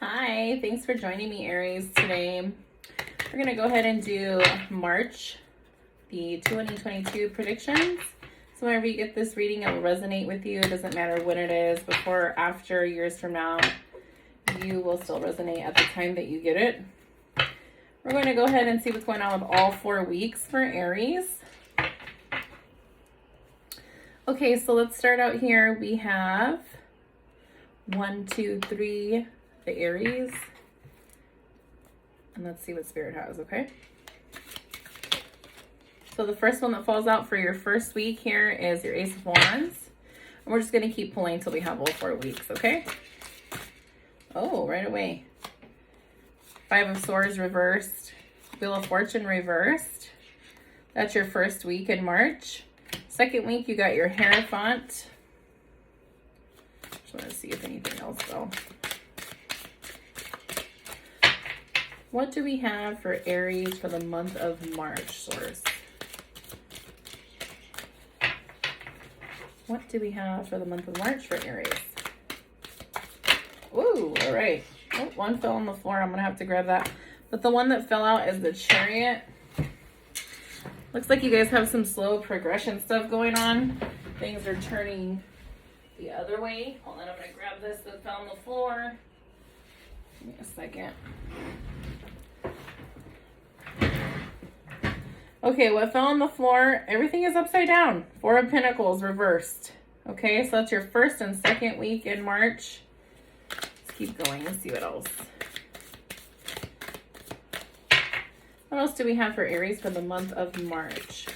Hi, thanks for joining me, Aries. Today, we're going to go ahead and do March, the 2022 predictions. So whenever you get this reading, it will resonate with you. It doesn't matter when it is, before or after, years from now, you will still resonate at the time that you get it. We're going to go ahead and see what's going on with all 4 weeks for Aries. Okay, so let's start out here. We have 1, 2, 3, the Aries. And let's see what Spirit has, okay? So the first one that falls out for your first week here is your Ace of Wands. And we're just going to keep pulling until we have all 4 weeks, okay? Oh, right away. 5 of Swords reversed. Wheel of Fortune reversed. That's your first week in March. Second week, you got your Hierophant. Just want to see if anything else, though. What do we have for Aries for the month of March, Source? What do we have for the month of March for Aries? Ooh, all right. Oh, one fell on the floor. I'm going to have to grab that. But the one that fell out is the Chariot. Looks like you guys have some slow progression stuff going on. Things are turning the other way. Hold on, I'm going to grab this that fell on the floor. Give me a second. Okay, what fell on the floor? Everything is upside down. 4 of Pentacles reversed. Okay, so that's your first and second week in March. Let's keep going. Let's see what else. What else do we have for Aries for the month of March?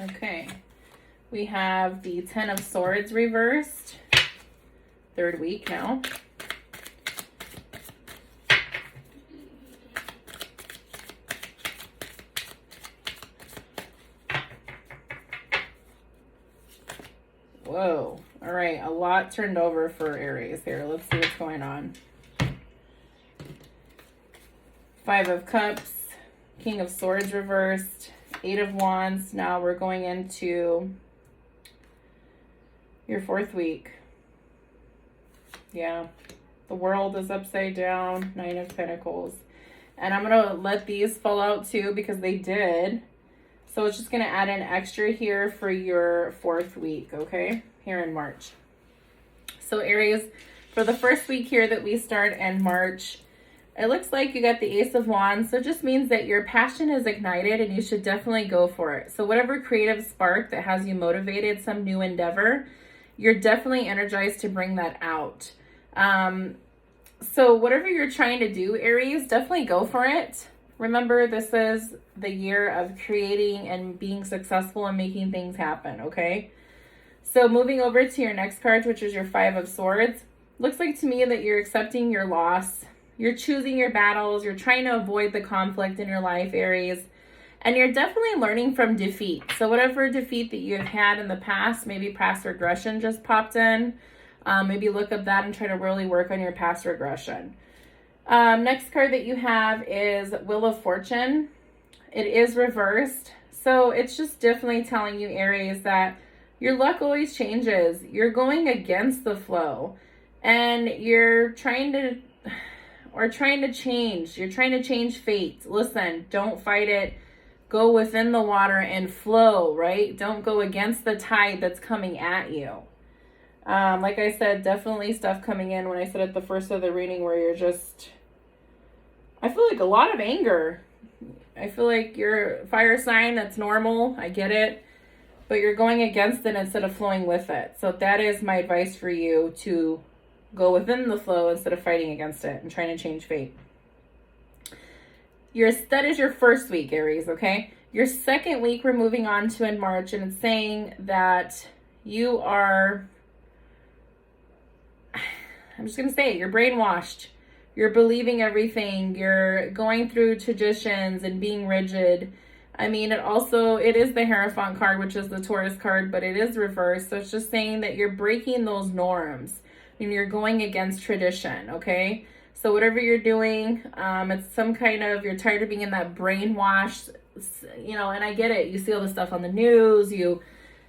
Okay. We have the 10 of Swords reversed. 3rd week now. Whoa. All right. A lot turned over for Aries here. Let's see what's going on. 5 of Cups. King of Swords reversed. 8 of Wands. Now we're going into your 4th week. Yeah. The world is upside down. 9 of Pentacles. And I'm going to let these fall out too because they did. So it's just going to add an extra here for your 4th week, okay? Here in March. So Aries, for the first week here that we start in March, it looks like you got the Ace of Wands. So it just means that your passion is ignited and you should definitely go for it. So whatever creative spark that has you motivated, some new endeavor, you're definitely energized to bring that out. So whatever you're trying to do, Aries, definitely go for it. Remember, this is the year of creating and being successful and making things happen, okay? So moving over to your next card, which is your 5 of Swords, looks like to me that you're accepting your loss. You're choosing your battles. You're trying to avoid the conflict in your life, Aries. And you're definitely learning from defeat. So whatever defeat that you have had in the past, maybe past regression just popped in. Maybe look up that and try to really work on your past regression. Next card that you have is Wheel of Fortune. It is reversed. So it's just definitely telling you, Aries, that your luck always changes. You're going against the flow. And you're trying to change. You're trying to change fate. Listen, don't fight it. Go within the water and flow, right? Don't go against the tide that's coming at you. Like I said, definitely stuff coming in when I said at the first of the reading where you're just, I feel like a lot of anger. I feel like you're a fire sign. That's normal. I get it. But you're going against it instead of flowing with it. So that is my advice for you, to go within the flow instead of fighting against it and trying to change fate. That is your first week, Aries, okay? Your second week we're moving on to in March, and it's saying that you are, I'm just going to say it, you're brainwashed. You're believing everything. You're going through traditions and being rigid. I mean, it is the Hierophant card, which is the Taurus card, but it is reversed. So it's just saying that you're breaking those norms and you're going against tradition, okay? So whatever you're doing, it's some kind of, you're tired of being in that brainwashed, you know, and I get it. You see all this stuff on the news,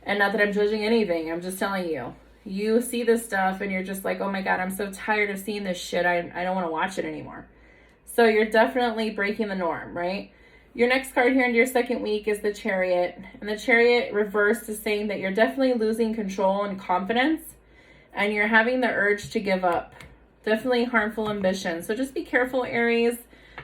and not that I'm judging anything, I'm just telling you. You see this stuff and you're just like, oh my God, I'm so tired of seeing this shit. I don't want to watch it anymore. So you're definitely breaking the norm, right? Your next card here into your second week is the Chariot. And the Chariot reversed is saying that you're definitely losing control and confidence. And you're having the urge to give up. Definitely harmful ambition. So just be careful, Aries.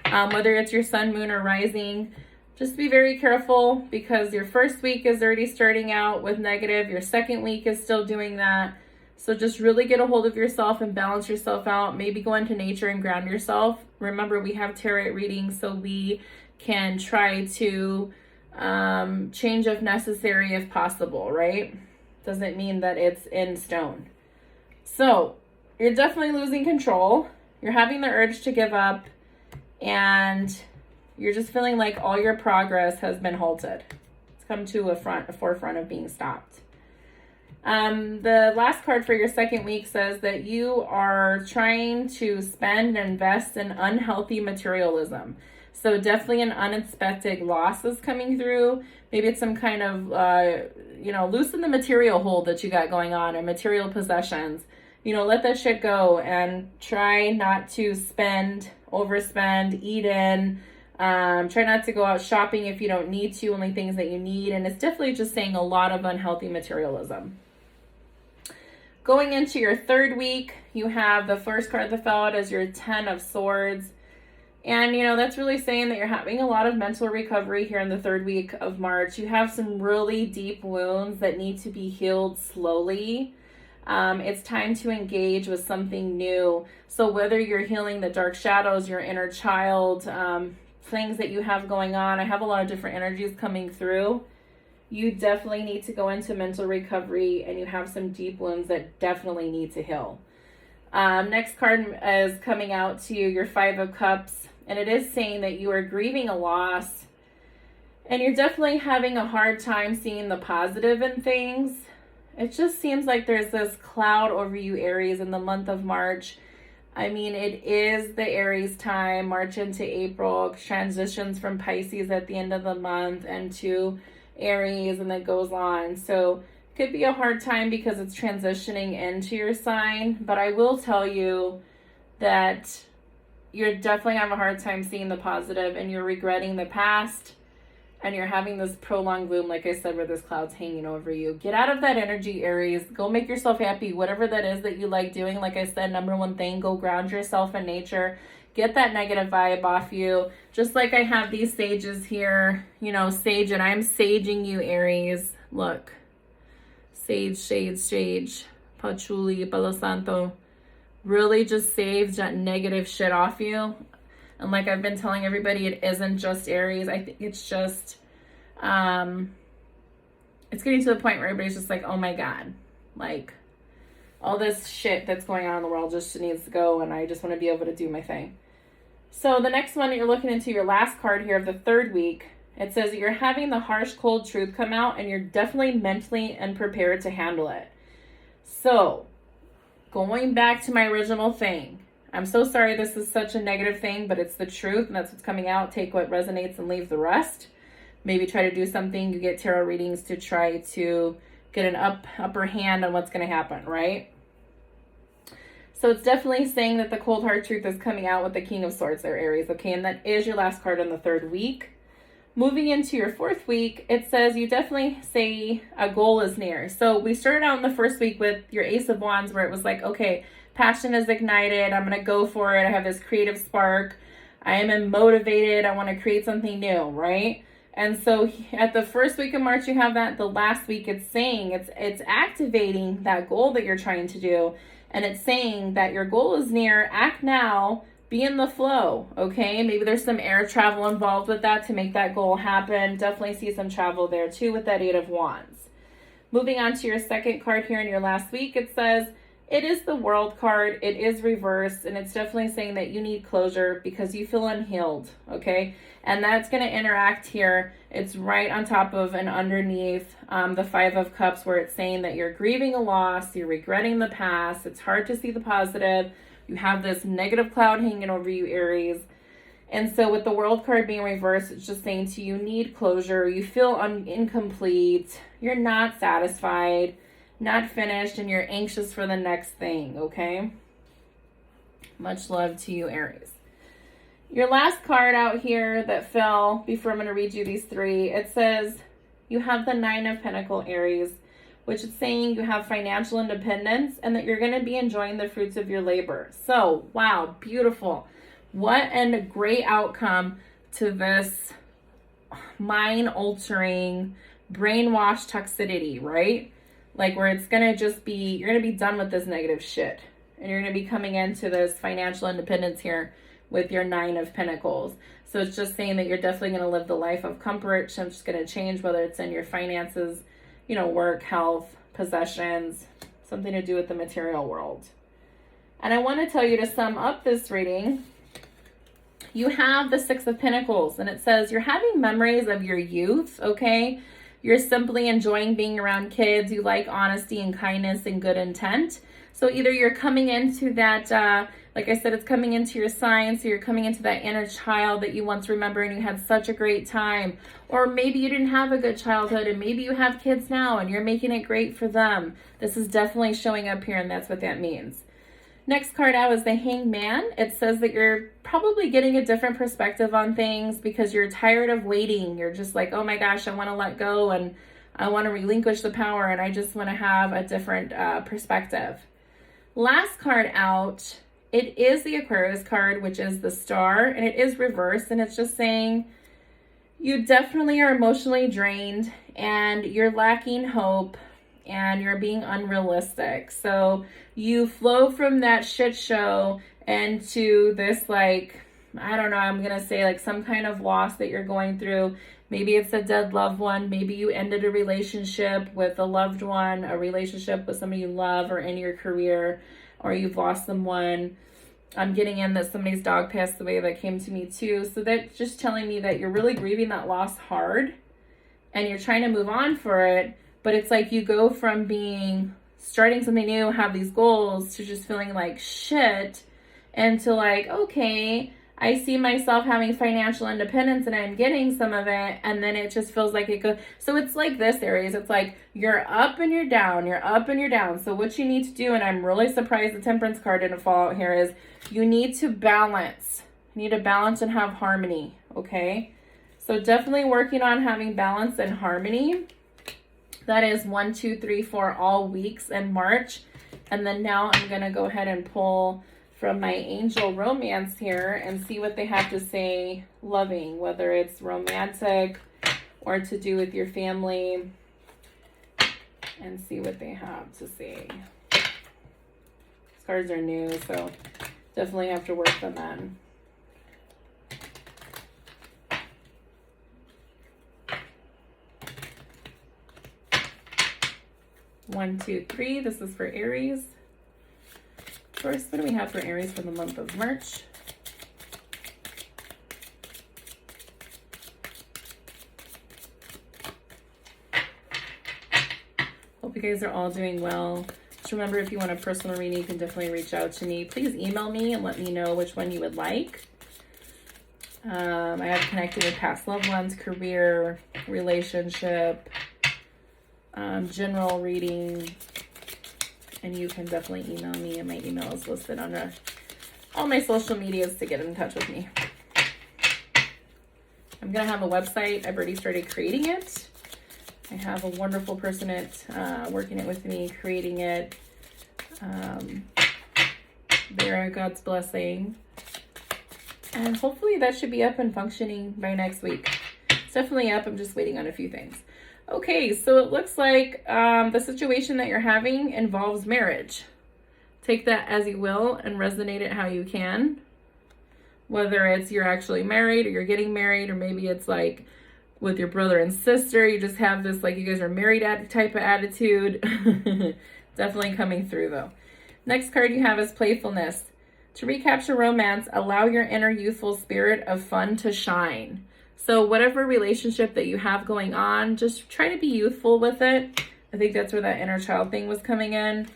Whether it's your sun, moon, or rising. Just be very careful because your first week is already starting out with negative. Your second week is still doing that. So just really get a hold of yourself and balance yourself out. Maybe go into nature and ground yourself. Remember, we have tarot readings, so we can try to change if necessary if possible, right? Doesn't mean that it's in stone. So you're definitely losing control. You're having the urge to give up, and you're just feeling like all your progress has been halted. It's come to a forefront of being stopped. The last card for your second week says that you are trying to spend and invest in unhealthy materialism. So definitely an unexpected loss is coming through. Maybe it's some kind of, loosen the material hold that you got going on and material possessions. Let that shit go and try not to overspend, eat in. Try not to go out shopping if you don't need to, only things that you need. And it's definitely just saying a lot of unhealthy materialism. Going into your third week, you have the first card that fell out as your 10 of Swords. And, that's really saying that you're having a lot of mental recovery here in the third week of March. You have some really deep wounds that need to be healed slowly. It's time to engage with something new. So whether you're healing the dark shadows, your inner child, things that you have going on, I have a lot of different energies coming through. You definitely need to go into mental recovery, and you have some deep wounds that definitely need to heal. Next card is coming out to you, your 5 of Cups, and it is saying that you are grieving a loss, and you're definitely having a hard time seeing the positive in things. It just seems like there's this cloud over you, Aries, in the month of March. I mean, it is the Aries time, March into April, transitions from Pisces at the end of the month and to Aries, and that goes on. So it could be a hard time because it's transitioning into your sign, but I will tell you that you're definitely having a hard time seeing the positive, and you're regretting the past, and you're having this prolonged gloom, like I said, where this cloud's hanging over you. Get out of that energy, Aries. Go make yourself happy. Whatever that is that you like doing, like I said, number one thing, go ground yourself in nature. Get that negative vibe off you. Just like I have these sages here, sage, and I'm saging you, Aries. Look. Sage, patchouli, palo santo. Really just saves that negative shit off you. And like I've been telling everybody, it isn't just Aries. I think it's just, it's getting to the point where everybody's just like, oh my God, like all this shit that's going on in the world just needs to go, and I just want to be able to do my thing. So the next one, you're looking into your last card here of the third week. It says that you're having the harsh, cold truth come out, and you're definitely mentally unprepared to handle it. So going back to my original thing, I'm so sorry this is such a negative thing, but it's the truth, and that's what's coming out. Take what resonates and leave the rest. Maybe try to do something. You get tarot readings to try to get an upper hand on what's going to happen, right? So it's definitely saying that the cold hard truth is coming out with the King of Swords there, Aries. Okay, and that is your last card in the third week. Moving into your fourth week, it says you definitely say a goal is near. So we started out in the first week with your Ace of Wands, where it was like, okay, passion is ignited. I'm going to go for it. I have this creative spark. I am motivated. I want to create something new, right? And so at the first week of March, you have that. The last week, it's saying, it's activating that goal that you're trying to do. And it's saying that your goal is near. Act now. Be in the flow, okay? Maybe there's some air travel involved with that to make that goal happen. Definitely see some travel there too with that 8 of Wands. Moving on to your second card here in your last week, it says, it is the World card. It is reversed, and it's definitely saying that you need closure because you feel unhealed, okay? And that's going to interact here. It's right on top of and underneath the 5 of Cups, where it's saying that you're grieving a loss, you're regretting the past, it's hard to see the positive, You have this negative cloud hanging over you, Aries. And so with the World card being reversed, it's just saying to you, need closure. You feel incomplete. You're not satisfied, not finished, and you're anxious for the next thing, okay? Much love to you, Aries. Your last card out here that fell, before I'm going to read you these three, it says you have the Nine of Pentacles, Aries, which is saying you have financial independence and that you're going to be enjoying the fruits of your labor. So, wow, beautiful. What a great outcome to this mind-altering, brainwashed toxicity, right? Like where it's going to just be, you're going to be done with this negative shit. And you're going to be coming into this financial independence here with your Nine of Pentacles. So it's just saying that you're definitely going to live the life of comfort. So it's just going to change, whether it's in your finances, you know, work, health, possessions, something to do with the material world. And I want to tell you, to sum up this reading, you have the Six of Pentacles, and it says you're having memories of your youth, okay? You're simply enjoying being around kids. You like honesty and kindness and good intent. So either you're coming into that, like I said, it's coming into your sign, so you're coming into that inner child that you once remember and you had such a great time. Or maybe you didn't have a good childhood and maybe you have kids now and you're making it great for them. This is definitely showing up here, and that's what that means. Next card out is the Hangman. It says that you're probably getting a different perspective on things because you're tired of waiting. You're just like, oh my gosh, I want to let go and I want to relinquish the power and I just want to have a different perspective. Last card out, it is the Aquarius card, which is the Star, and it is reversed, and it's just saying you definitely are emotionally drained and you're lacking hope and you're being unrealistic. So you flow from that shit show into this, like, I don't know, I'm going to say like some kind of loss that you're going through. Maybe it's a dead loved one. Maybe you ended a relationship with a loved one, a relationship with somebody you love, or in your career, or you've lost someone. I'm getting in that somebody's dog passed away. That came to me too. So that's just telling me that you're really grieving that loss hard and you're trying to move on for it. But it's like you go from starting something new, have these goals, to just feeling like shit, and to like, okay, I see myself having financial independence and I'm getting some of it, and then it just feels like it goes. So it's like this, Aries. It's like you're up and you're down, you're up and you're down. So what you need to do, and I'm really surprised the Temperance card didn't fall out here, is you need to balance. You need to balance and have harmony, okay? So definitely working on having balance and harmony. That is 1, 2, 3, 4 all weeks in March. And then now I'm going to go ahead and pull from my angel romance here and see what they have to say loving, whether it's romantic or to do with your family, and see what they have to say. These cards are new, so definitely have to work them in. One, two, three. This is for Aries. First, what do we have for Aries for the month of March? Hope you guys are all doing well. Just remember, if you want a personal reading, you can definitely reach out to me. Please email me and let me know which one you would like. I have connected with past loved ones, career, relationship, general reading. And you can definitely email me, and my email is listed on all my social medias to get in touch with me. I'm going to have a website. I've already started creating it. I have a wonderful person working it with me, creating it. There, God's blessing. And hopefully that should be up and functioning by next week. It's definitely up. I'm just waiting on a few things. Okay, so it looks like the situation that you're having involves marriage. Take that as you will and resonate it how you can. Whether it's you're actually married or you're getting married, or maybe it's like with your brother and sister, you just have this like you guys are married type of attitude. Definitely coming through though. Next card you have is playfulness. To recapture romance, allow your inner youthful spirit of fun to shine. So whatever relationship that you have going on, just try to be youthful with it. I think that's where that inner child thing was coming in.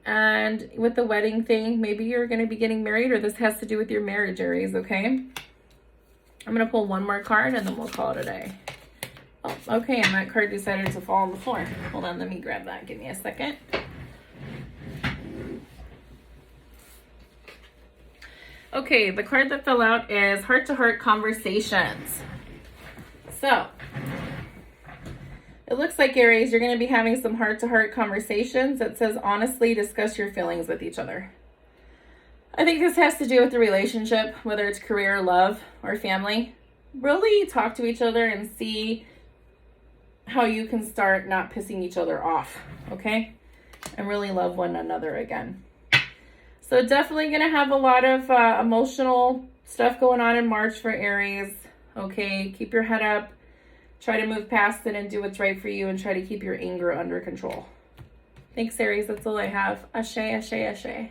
And with the wedding thing, maybe you're going to be getting married, or this has to do with your marriage, Aries, okay? I'm going to pull one more card and then we'll call it a day. Oh, okay, and that card decided to fall on the floor. Hold on, let me grab that. Give me a second. Okay, the card that fell out is heart-to-heart conversations. So, it looks like, Aries, you're going to be having some heart-to-heart conversations. It says, honestly discuss your feelings with each other. I think this has to do with the relationship, whether it's career, love, or family. Really talk to each other and see how you can start not pissing each other off, okay? And really love one another again. So definitely going to have a lot of emotional stuff going on in March for Aries, okay? Keep your head up. Try to move past it and do what's right for you, and try to keep your anger under control. Thanks, Aries. That's all I have. Ashe, ashe, ashe.